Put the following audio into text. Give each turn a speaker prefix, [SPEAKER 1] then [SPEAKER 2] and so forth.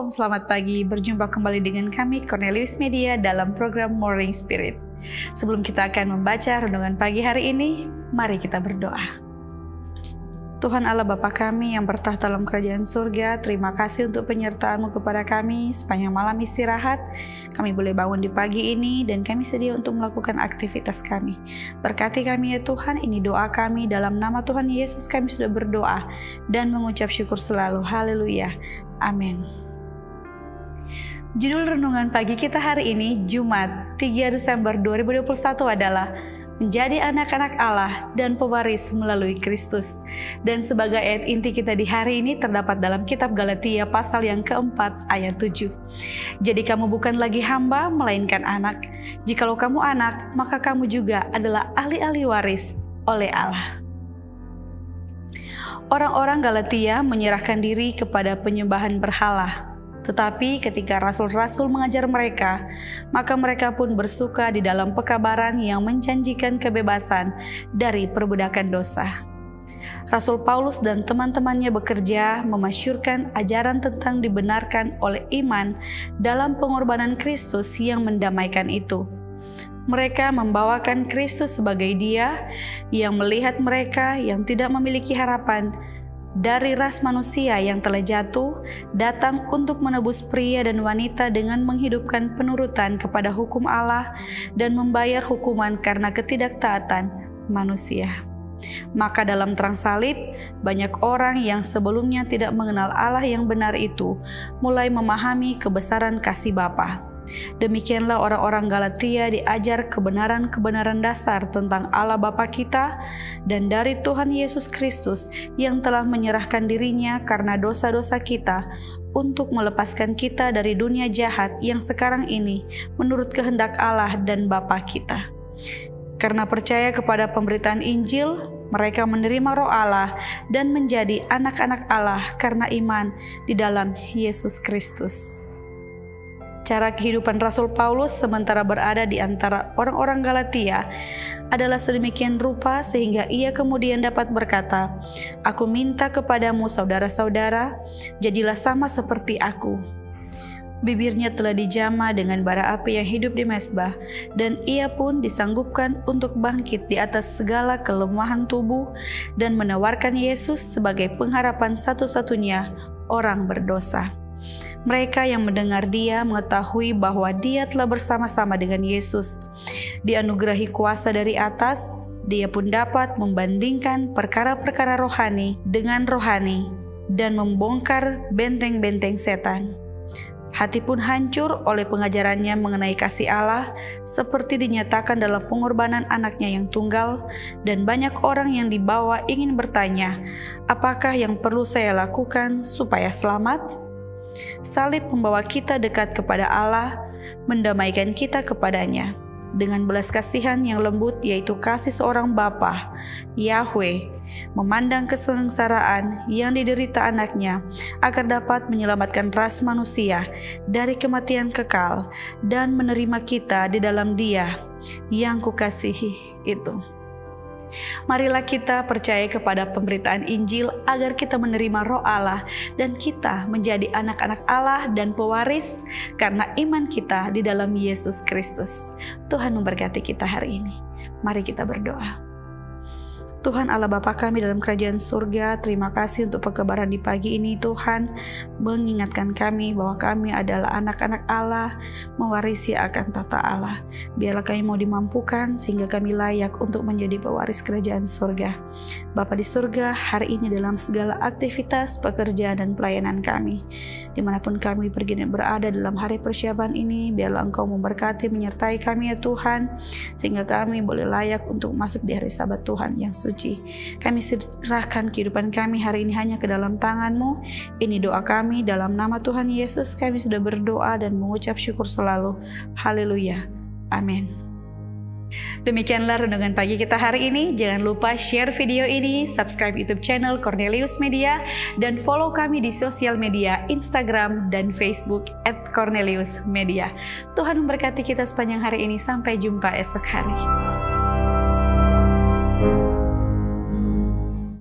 [SPEAKER 1] Shalom, selamat pagi. Berjumpa kembali dengan kami Cornelius Media dalam program Morning Spirit. Sebelum kita akan membaca renungan pagi hari ini, mari kita berdoa. Tuhan Allah Bapa kami yang bertahta dalam kerajaan surga, terima kasih untuk penyertaan-Mu kepada kami. Sepanjang malam istirahat, kami boleh bangun di pagi ini dan kami sedia untuk melakukan aktivitas kami. Berkati kami ya Tuhan, ini doa kami dalam nama Tuhan Yesus kami sudah berdoa dan mengucap syukur selalu. Haleluya. Amin. Judul renungan pagi kita hari ini, Jumat 3 Desember 2021 adalah menjadi anak-anak Allah dan pewaris melalui Kristus. Dan sebagai ayat inti kita di hari ini terdapat dalam kitab Galatia pasal yang keempat ayat 7. Jadi kamu bukan lagi hamba, melainkan anak. Jikalau kamu anak, maka kamu juga adalah ahli-ahli waris oleh Allah. Orang-orang Galatia menyerahkan diri kepada penyembahan berhala. Tetapi ketika rasul-rasul mengajar mereka, maka mereka pun bersuka di dalam pekabaran yang menjanjikan kebebasan dari perbudakan dosa. Rasul Paulus dan teman-temannya bekerja memasyurkan ajaran tentang dibenarkan oleh iman dalam pengorbanan Kristus yang mendamaikan itu. Mereka membawakan Kristus sebagai Dia yang melihat mereka yang tidak memiliki harapan dari ras manusia yang telah jatuh, datang untuk menebus pria dan wanita dengan menghidupkan penurutan kepada hukum Allah dan membayar hukuman karena ketidaktaatan manusia. Maka dalam terang salib, banyak orang yang sebelumnya tidak mengenal Allah yang benar itu mulai memahami kebesaran kasih Bapa. Demikianlah orang-orang Galatia diajar kebenaran-kebenaran dasar tentang Allah Bapa kita dan dari Tuhan Yesus Kristus yang telah menyerahkan dirinya karena dosa-dosa kita untuk melepaskan kita dari dunia jahat yang sekarang ini menurut kehendak Allah dan Bapa kita. Karena percaya kepada pemberitaan Injil, mereka menerima Roh Allah dan menjadi anak-anak Allah karena iman di dalam Yesus Kristus. Cara kehidupan Rasul Paulus sementara berada di antara orang-orang Galatia adalah sedemikian rupa sehingga ia kemudian dapat berkata, "Aku minta kepadamu saudara-saudara, jadilah sama seperti aku." Bibirnya telah dijama dengan bara api yang hidup di mezbah, dan ia pun disanggupkan untuk bangkit di atas segala kelemahan tubuh dan menawarkan Yesus sebagai pengharapan satu-satunya orang berdosa. Mereka yang mendengar dia mengetahui bahwa dia telah bersama-sama dengan Yesus. Dianugerahi kuasa dari atas, dia pun dapat membandingkan perkara-perkara rohani dengan rohani dan membongkar benteng-benteng setan. Hati pun hancur oleh pengajarannya mengenai kasih Allah seperti dinyatakan dalam pengorbanan anaknya yang tunggal, dan banyak orang yang dibawa ingin bertanya, apakah yang perlu saya lakukan supaya selamat? Salib membawa kita dekat kepada Allah, mendamaikan kita kepadanya dengan belas kasihan yang lembut, yaitu kasih seorang Bapa, Yahweh, memandang kesengsaraan yang diderita anaknya agar dapat menyelamatkan ras manusia dari kematian kekal dan menerima kita di dalam Dia yang kukasihi itu. Marilah kita percaya kepada pemberitaan Injil agar kita menerima Roh Allah dan kita menjadi anak-anak Allah dan pewaris karena iman kita di dalam Yesus Kristus. Tuhan memberkati kita hari ini. Mari kita berdoa. Tuhan Allah Bapa kami dalam kerajaan surga, terima kasih untuk pekabaran di pagi ini. Tuhan mengingatkan kami bahwa kami adalah anak-anak Allah, mewarisi akan tata Allah. Biarlah kami mau dimampukan sehingga kami layak untuk menjadi pewaris kerajaan surga. Bapa di surga, hari ini dalam segala aktivitas, pekerjaan dan pelayanan kami, dimanapun kami pergi dan berada dalam hari persiapan ini, biarlah Engkau memberkati menyertai kami ya Tuhan, sehingga kami boleh layak untuk masuk di hari Sabat Tuhan yang suci. Kami serahkan kehidupan kami hari ini hanya ke dalam tangan-Mu. Ini doa kami dalam nama Tuhan Yesus. Kami sudah berdoa dan mengucap syukur selalu. Haleluya. Amin. Demikianlah renungan pagi kita hari ini. Jangan lupa share video ini, subscribe YouTube channel Cornelius Media, dan follow kami di sosial media Instagram dan Facebook @Cornelius Media. Tuhan memberkati kita sepanjang hari ini. Sampai jumpa esok hari.